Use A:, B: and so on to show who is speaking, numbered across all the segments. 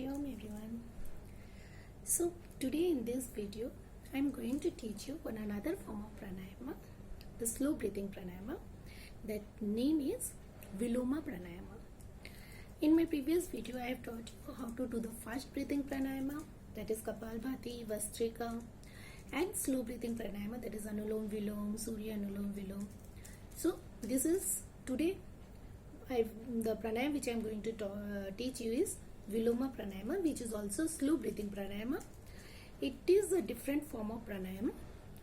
A: Om everyone. So today in this video I am going to teach you on another form of pranayama, the slow breathing pranayama. That name is Viloma pranayama. In my previous video I have taught you how to do the fast breathing pranayama, that is Kapalbhati, Vastrika, and slow breathing pranayama, that is Anulom Vilom, Surya Anulom Vilom. So this is today the pranayama which I am going to teach you is Viloma pranayama, which is also slow breathing pranayama. It is a different form of pranayama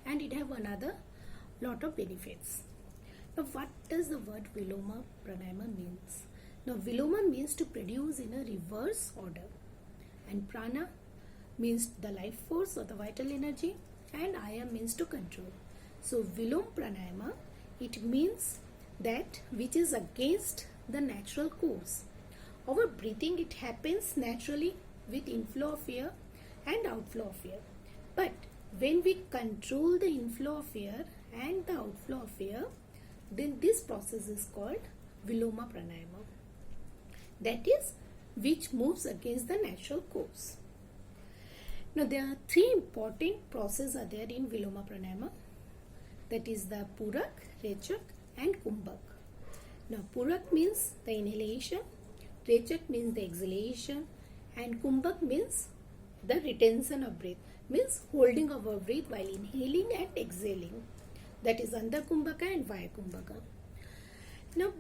A: and it have another lot of benefits. Now what does the word Viloma pranayama means? Now Viloma means to produce in a reverse order, and prana means the life force or the vital energy, and Aya means to control. So Vilom pranayama, it means that which is against the natural course. Our breathing, it happens naturally with inflow of air and outflow of air. But when we control the inflow of air and the outflow of air, then this process is called Viloma pranayama. That is, which moves against the natural course. Now there are three important processes are there in Viloma pranayama. That is the Purak, Rechak and Kumbhak. Now Purak means the inhalation, Rechak means the exhalation, and Kumbhak means the retention of breath, means holding of our breath while inhaling and exhaling. That is Andar Kumbhaka and Vaya Kumbhaka. Now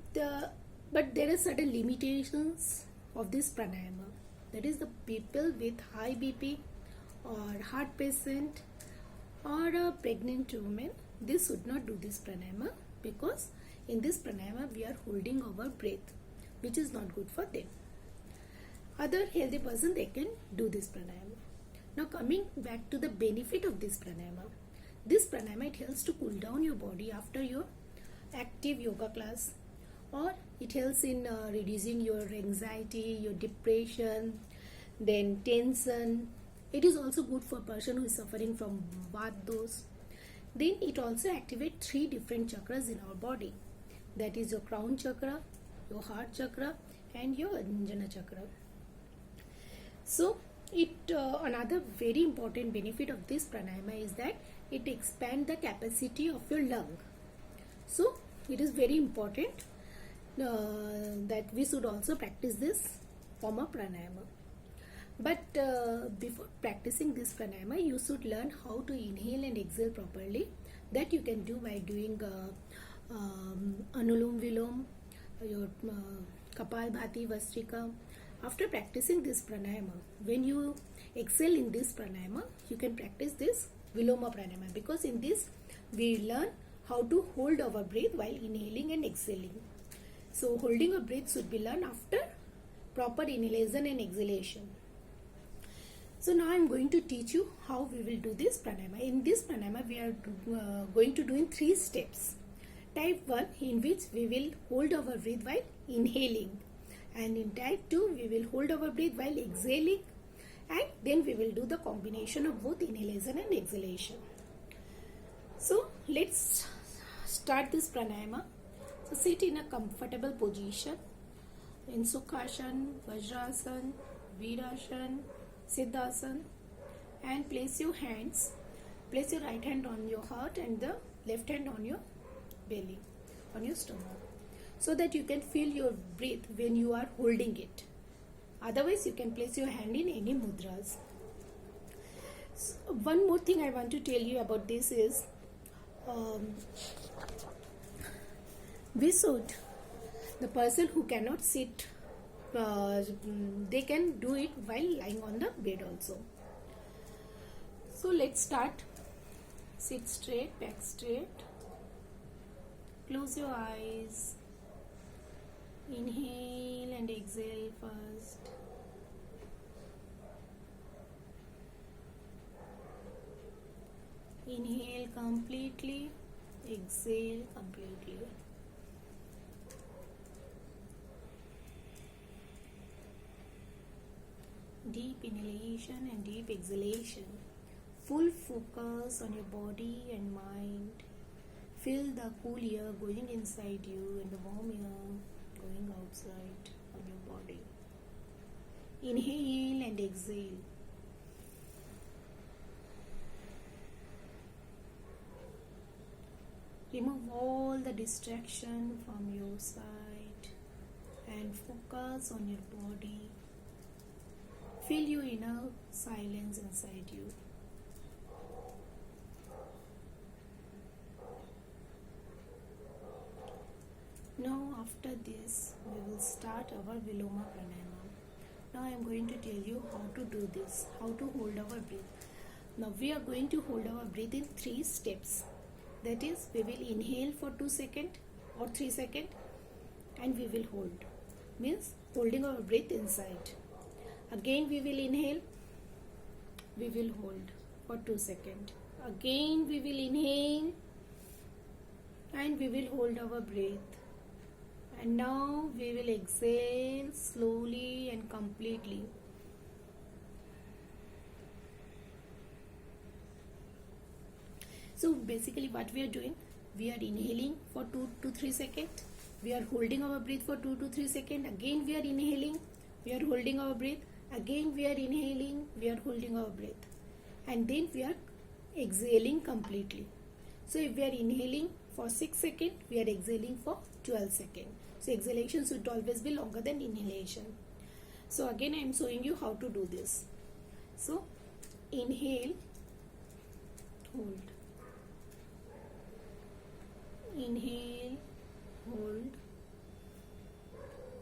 A: but there are certain limitations of this pranayama. That is, the people with high BP or heart patient or a pregnant woman, they should not do this pranayama, because in this pranayama we are holding our breath, which is not good for them. Other healthy person, they can do this pranayama. Now coming back to the benefit of this pranayama. This pranayama, it helps to cool down your body after your active yoga class, or it helps in reducing your anxiety, your depression, then tension. It is also good for a person who is suffering from Vata dosha. Then it also activates 3 different chakras in our body. That is your crown chakra, your heart chakra, and your Anjana chakra. So another very important benefit of this pranayama is that it expands the capacity of your lung. So it is very important that we should also practice this form of pranayama. But before practicing this pranayama, you should learn how to inhale and exhale properly. That you can do by doing Anulom Vilom, your Kapalbhati, Vastrika. After practicing this pranayama, when you exhale in this pranayama, you can practice this Viloma pranayama, because in this we learn how to hold our breath while inhaling and exhaling. So holding a breath should be learned after proper inhalation and exhalation. So now I am going to teach you how we will do this pranayama. In this pranayama, we are going to do in 3 steps. Type 1, in which we will hold our breath while inhaling, and in type 2 we will hold our breath while exhaling, and then we will do the combination of both inhalation and exhalation. So let's start this pranayama. So sit in a comfortable position, in Sukhasana, Vajrasana, Virasana, Siddhasana, and place your right hand on your heart and the left hand on your belly, on your stomach, so that you can feel your breath when you are holding it. Otherwise, you can place your hand in any mudras. So, one more thing I want to tell you about this is, the person who cannot sit, they can do it while lying on the bed also. So let's start. Sit straight, back straight. Close your eyes. Inhale and exhale first. Inhale completely, exhale completely. Deep inhalation and deep exhalation. Full focus on your body and mind. Feel the cool air going inside you and the warm air going outside on your body. Inhale and exhale. Remove all the distraction from your side and focus on your body. Feel your inner silence inside you. Now after this, we will start our Viloma Pranayama. Now I am going to tell you how to do this, how to hold our breath. Now we are going to hold our breath in 3 steps. That is, we will inhale for 2 seconds or 3 seconds and we will hold. Means holding our breath inside. Again we will inhale, we will hold for 2 seconds. Again we will inhale and we will hold our breath. And now we will exhale slowly and completely. So basically what we are doing, we are inhaling for 2 to 3 seconds. We are holding our breath for 2 to 3 seconds. Again we are inhaling, we are holding our breath. Again we are inhaling, we are holding our breath. And then we are exhaling completely. So if we are inhaling for 6 seconds, we are exhaling for 12 seconds. So exhalation should always be longer than inhalation. So again I am showing you how to do this. So inhale, hold. Inhale, hold.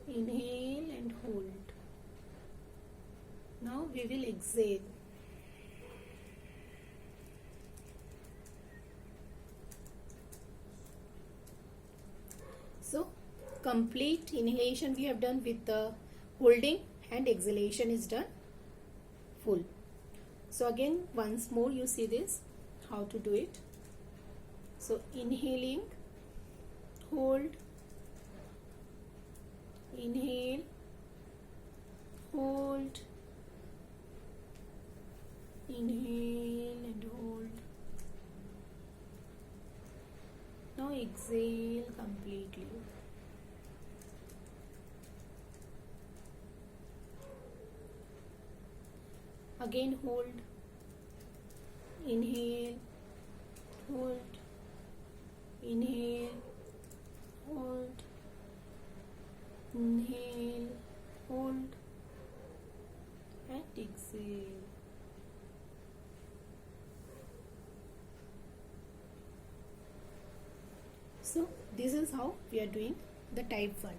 A: Inhale and hold. Now we will exhale. So complete inhalation we have done with the holding and exhalation is done full. So again once more you see this, how to do it. So inhaling, hold, inhale, hold, inhale and hold. Now exhale completely. Again hold, inhale, hold, inhale, hold, inhale, hold and exhale. So this is how we are doing the type 1,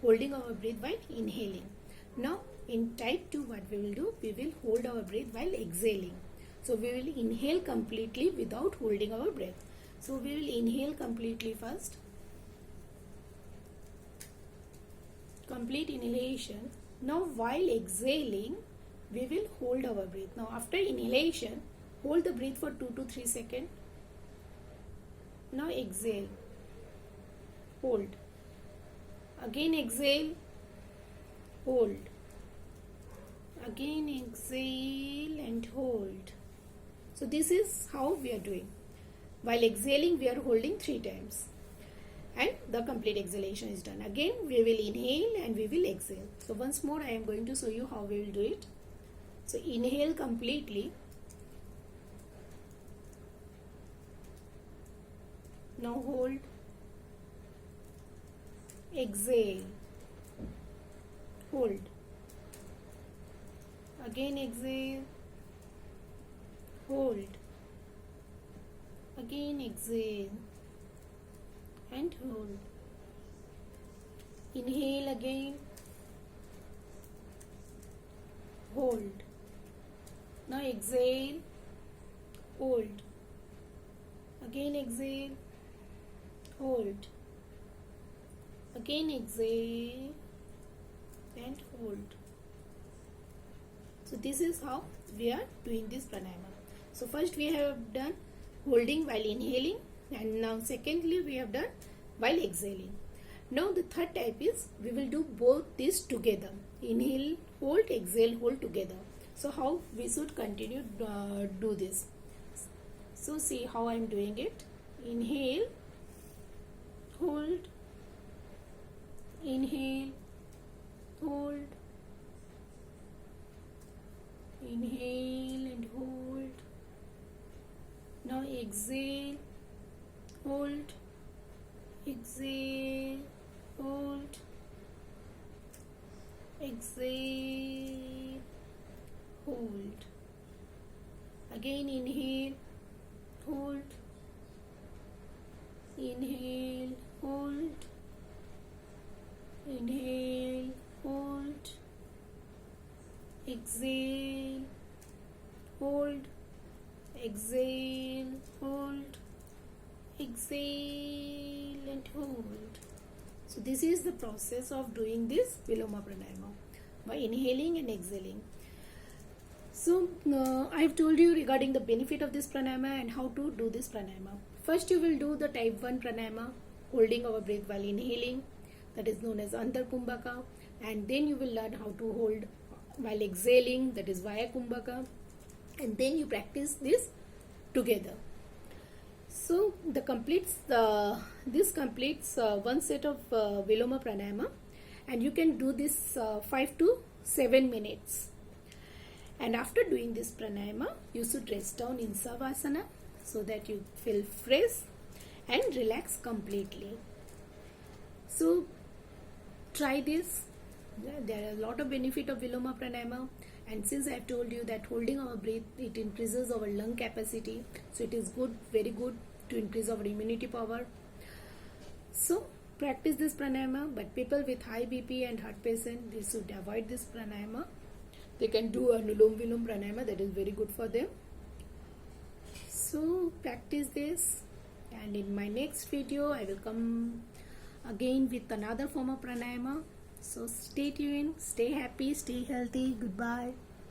A: holding our breath while inhaling. Now in type 2 what we will do, we will hold our breath while exhaling. So we will inhale completely without holding our breath. So we will inhale completely first. Complete inhalation. Now while exhaling, we will hold our breath. Now after inhalation, hold the breath for 2 to 3 seconds. Now exhale. Hold. Again exhale. Hold. Again exhale and hold. So this is how we are doing. While exhaling, we are holding 3 times. And the complete exhalation is done. Again, we will inhale and we will exhale. So once more, I am going to show you how we will do it. So inhale completely. Now hold. Exhale. Hold. Again exhale. Hold. Again exhale and hold. Inhale again. Hold. Now exhale. Hold. Again exhale. Hold. Again exhale and hold. So this is how we are doing this pranayama. So first we have done holding while inhaling, and now secondly we have done while exhaling. Now the third type is we will do both these together. Inhale, hold, exhale, hold together. So how we should continue do this. So see how I am doing it. Inhale, hold, inhale, hold, Inhale and hold. Now exhale, hold, exhale, hold, exhale, hold. Again inhale, hold, inhale, hold, inhale, hold, exhale, hold, exhale, hold, exhale and hold. So this is the process of doing this Viloma Pranayama by inhaling and exhaling. So I have told you regarding the benefit of this pranayama and how to do this pranayama. First you will do the type 1 pranayama, holding our breath while inhaling, that is known as Antar Kumbhaka, and then you will learn how to hold while exhaling, that is Vaya Kumbhaka, and then you practice this together. So this completes one set of Viloma Pranayama, and you can do this 5 to 7 minutes. And after doing this pranayama, you should rest down in Savasana so that you feel fresh and relax completely. So try this. There are a lot of benefit of Viloma Pranayama, and since I have told you that holding our breath, it increases our lung capacity, so it is good, very good to increase our immunity power. So practice this pranayama, but people with high BP and heart patient, they should avoid this pranayama. They can do Anulom Vilom Pranayama, that is very good for them. So practice this, and in my next video I will come again with another form of pranayama. So stay tuned, stay happy, stay healthy. Goodbye.